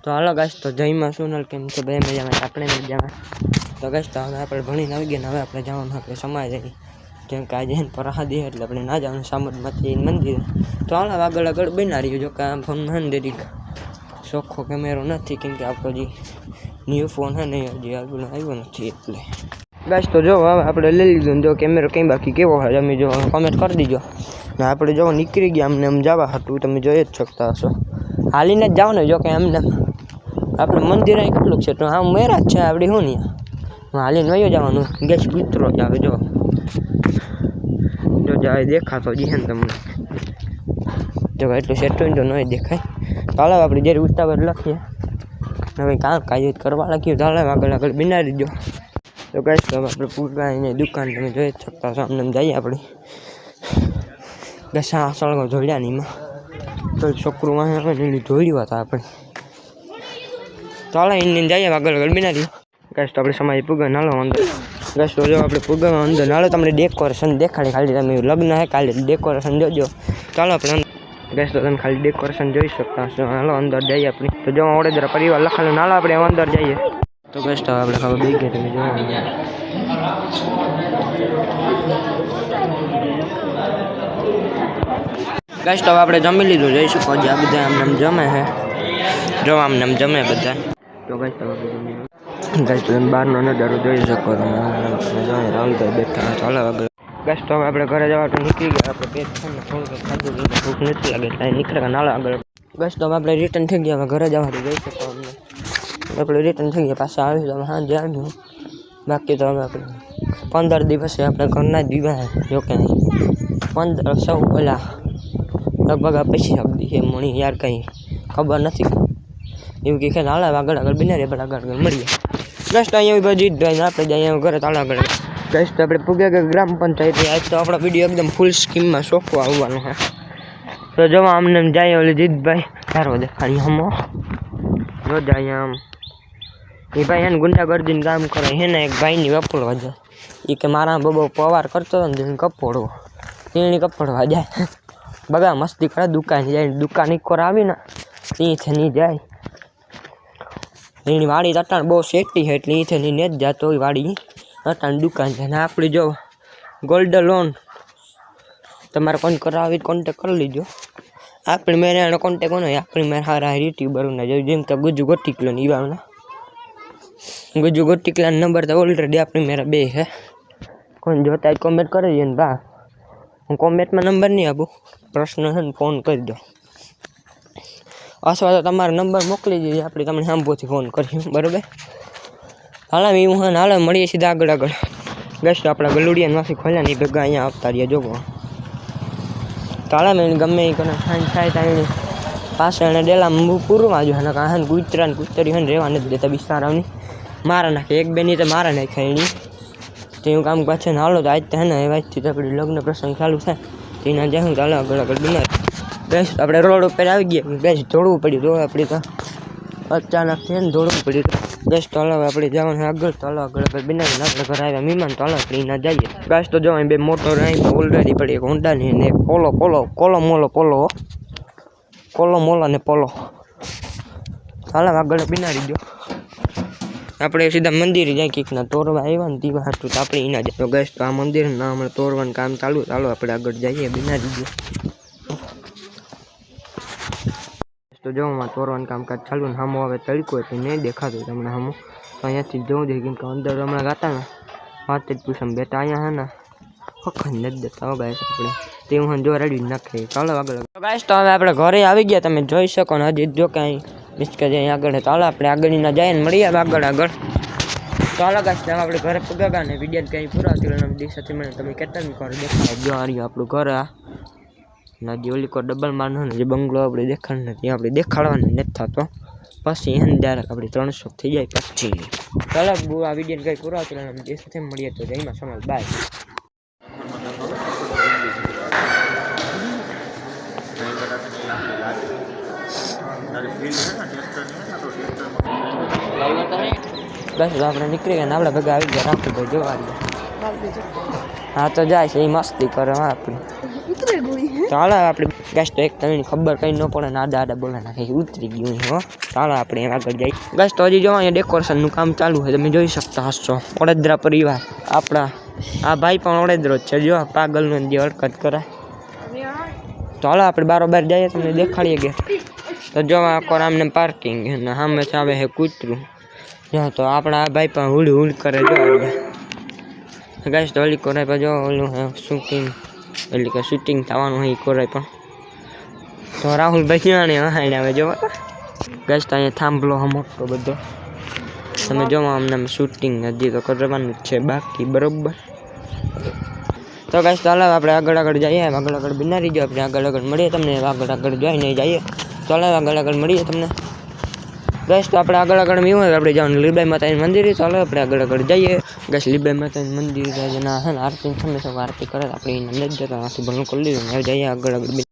તો હાલો ગાઈસ તો જયમાં સોનલ કેમ છે બે મજામાં આપણે મજામાં તો ગાઈસ તો હવે આપણે ભણીને આવી ગયા ને હવે આપણે જવાનું આપણે સમાજ આવી જેમ કે આજે પરહાદી એટલે આપણે ના જવાનું સામતમાંથી મંદિર તો હાલો આગળ આગળ બના રહ્યું જો કે આમ ફોનમાં દેરી ચોખ્ખો કેમેરો નથી કેમ કે આપણો જે ન્યૂ ફોન છે ને હજી આગળ આવ્યો નથી એટલે ગાઈસ તો જો હવે આપણે લઈ લીધું જો કેમેરો કંઈ બાકી કેવો હોય તમે જો કમેન્ટ કરી દીજો ને આપણે જો નીકળી ગયા અમને આમ જવા હતું તમે જોઈ જ શકતા હશો હાલીને જ જાઓ ને જો કે એમને આપણે મંદિર અહીં કેટલું છે તો હા મેરા જ છે આપણી શું નહીં હાલીને વયો જવાનું ગેસ કૂતરો જ આવે જો જાય દેખાતો જ છે ને તમને જો એટલું સેટું તો નહીં દેખાય ચાલો આપણે જ્યારે ઉતાવળ લખીએ હવે કામ કાજ કરવા લખ્યું ચાલો આગળ આગળ બિનારી દો તો કહીશ તો આપણે પૂરા એની દુકાન તમે જોઈ જ શકતા છો અમને જઈએ આપણે ઘસા સળગો જોડ્યા ને એમાં તો છોકરું વાહ એની જોડ્યું હતા આપણે ચાલો એને જઈએ આગળ આગળ બિનારી કહીશ તો આપણે સમાજ પૂગા નાલો અંદર કહીશ તો જો આપણે પૂગા અંદર નાલો તમને ડેકોરેશન દેખાડી ખાલી તમે લગ્ન હે કાલે ડેકોરેશન જોજો ચાલો આપણે ગેસ તો તમે ખાલી ડેકોરેશન જોઈ શકતા છો હાલો અંદર જઈએ આપણે તો જો ઓડેદર પરિવાર લખાયેલું નાલો આપણે અંદર જઈએ તો ગેસ તો આપણે ખબર બે ગયા તમે જોવો ગેસ તો આપણે જમી લીધું જોઈ શકો આ બધા આમને જમે છે જો આમને જમે બધા તો ગેસ તો ગેસ તો બહારનો નજારો જોઈ શકો તમે રાહુલભાઈ બેઠા ચાલો આગળ ગેસ તો આપણે ઘરે જવા તો નીકળી ગયા આપણે પેટ છે ને થોડુંક ખાધું ભૂખ નથી લાગે એટલે નીકળે નાળા આગળ ગેસ તો આપણે રિટર્ન થઈ ગયા હવે ઘરે જવાનું જોઈ શકો અમને આપણે રિટર્ન થઈ ગયા પાછા આવી તો સાંજે આવ્યું બાકી તો હવે આપણે 15 દિવસે આપણે ઘરના જ દીવા જો કે 15 સૌ પહેલાં લગભગ પછી આપી છે મણી યાર કંઈ ખબર નથી એવું કે નાળા આગળ આગળ બિના રે આગળ આગળ મળીએ ગેસ તો અહીંયા જીતભાઈ આપણે જઈએ ઘરે તાળા આગળ ગેસ તો આપણે પૂગ્યા કે ગ્રામ પંચાયત આજ તો આપણો વિડીયો એકદમ ફૂલ સ્કીમમાં ચોખ્ખો આવવાનો છે તો જોવા અમને જાય ઓલી જીતભાઈ તારો દેખાડી હમો જો જાય આમ એ ભાઈ એને ગુંડાગર્દીને કામ કરે હે ને એક ભાઈની વપોળવા જાય એ કે મારા બબો પવાર કરતો હતો ને કપોડવો તેની કપડવા જાય બગા મસ્તી કરે દુકાન જાય દુકાન ઇકોર આવી ને ત્યાંથી નહીં જાય એની વાડી અટાણ બહુ સેટી છે એટલે અહીંથી નહીં જ જતો હોય વાડી અટાણ દુકાન છે ને આપણી જો ગોલ્ડ લોન તમારે કોણ કરાવી કોન્ટેક કરી લીજો આપણે મેરે એનો કોન્ટેક કોનો આપણી મેરે સારા યુટ્યુબરોને જોયું જેમ કે ગુજુ ગોટીકલો ને ઈવાના ગુજુ ગોટીકલાનો નંબર તો ઓલરેડી આપણી મેરા બે છે કોઈ જોતા જ કોમેન્ટ કરી દે ને બા હું કોમેન્ટમાં નંબર નહીં આપું પ્રશ્ન છે ને ફોન કરી દો અથવા તો તમારો નંબર મોકલી દીધી આપણે તમને સાંભળથી ફોન કર્યું બરાબર હાલ એવું હા હાલ મળીએ સીધા આગળ આગળ ગેસ તો આપણા ગલુડિયામાંથી ખોલ્યા ને ભેગા અહીંયા આવતા રહ્યા જોવો તાળા મેં ગમે એ કરે થાય ત્યાં પાસે એને ડેલામાં પૂરવા જો ને કાં કૂતરા ને કૂતરી હોય ને રહેવા નથી દેતા બિસ્તારાની મારા નાખે એક બે ની તો મારા નાખે એની તો એવું કામ પાછળ ને હાલો તો આજ તો હે ને એ વાતથી તો આપણે લગ્ન પ્રસંગ ચાલુ થાય તેના જાય ચાલો આગળ આગળ બનાવે ગેસ આપણે રોડ ઉપર આવી ગયા ગેસ દોડવું પડ્યું તો આપણે તો અચાનક છે ને દોડવું પડ્યું ગેસ તો હાલો આપણે જવાનું આગળ ચાલો આગળ આગળ બનાવીને આપણે ઘરે આવ્યા મહેમાન તો હાલો આપણે એના જઈએ ગેસ તો જો બે મોટો અહીં ઓલરેડી પડી એક હોન્ડાની ને એક કોલો મોલો ને પોલો હાલો આગળ બનાવી દો આપણે સીધા મંદિરે જાય કંઈકના તોરવા આવ્યા ને દીવા હાટું તો આપણે એના જાય તો ગેસ તો આ મંદિર ના હમણાં તોરવાનું કામ ચાલુ ચાલો આપણે આગળ જઈએ બનાવી દઈએ તો જો માં તોરવાનું કામકાજ ચાલુ ને સામો હવે તડકો એટલે નહીં દેખાતું તમને સામો તો અહીંયાથી જવું જોઈએ કેમ કે અંદર હમણાં ગાતા ને વાત જ પૂછમ બેટા અહીંયા હે ને વખત નથી દેતા ગાઈસ આપણે તે હું જો રેડી નાખે ચાલો આગળ ગાઈસ તો હવે આપણે ઘરે આવી ગયા તમે જોઈ શકો ને હજી જો કાંઈ મિસ્કે જાય આગળ ચાલો આપણે આગળના જાય ને મળીએ આગળ આગળ ચાલો ગાઈસ આપણે ઘરે પગા ને વિડીયો કંઈ પૂરા થયેલો દિવસથી મને તમે કેટલા ઘર દેખાય જો આ રહ્યું આપણું ઘર આ ના જે ઓલી કો ડબલ મારનો ને જે બંગલો આપણે દેખાડ નથી આપણે દેખાડવાનું નથી થતો પછી એને ડાયરેક્ટ આપણે 300 થઈ જાય પછી ચાલો આ વિડીયો કંઈ પૂરા થયેલો દિવસથી મળીએ તો જયમાં સમજ બાય બસ આપણે નીકળી ગયા ને આપણે ભેગા આવી ગયા રાખું ભાઈ જોવા હા તો જાય છે એ મસ્તી કરે આપણે ચાલો આપણે ગેસ તો એક તમને ખબર કંઈ ન પડે ને આડા બોલા નાખે ઉતરી ગયું હો. ચાલો આપણે આગળ જઈએ. ગેસ તો હજી જો અહીંયા ડેકોરેશનનું કામ ચાલુ છે, તમે જોઈ શકતા હશો. વડોદરા પરિવાર આપણા આ ભાઈ પણ વડોદરો જ છે. જો પાગલનો જે હરકત કરે. તો હાલો આપણે બારોબાર જઈએ, તમને દેખાડીએ કે તો જો આખો આમને પાર્કિંગ અને સામે આવે છે કૂતરું. જો તો આપણા આ ભાઈ પણ હુડ કરે. જો ગાઈસ તો ઓલી કોરાય પર જો ઓલું શૂટિંગ એટલે કે શૂટિંગ થવાનું હોય કોરાય પણ. તો રાહુલભાઈ ક્યાં હાઈને આવે જો ગાઈસ તો અહીંયા થાંભલો મોટો બધો. તમે જો આમને શૂટિંગ હજી તો કરવાનું જ છે બાકી, બરોબર. તો ગાઈસ તો હાલો આપણે આગળ જઈએ. આગળ બનાવી જો આપણે આગળ મળીએ તમને. આગળ જોઈને જઈએ. તો હાલો આગળ મળીએ તમને. ગાઈસ તો આપણે આગળ એવું હોય આપણે જવાનું લીબાઈ માતાનું મંદિર. તો હાલો આપણે આગળ જઈએ. ગાઈસ લીબાઈ માતાનું મંદિર જેના હે ને આરતી સમય આરતી કરે આપણે એને નથી જતા. આખું ભણું કરી લીધું. હવે જઈએ આગળ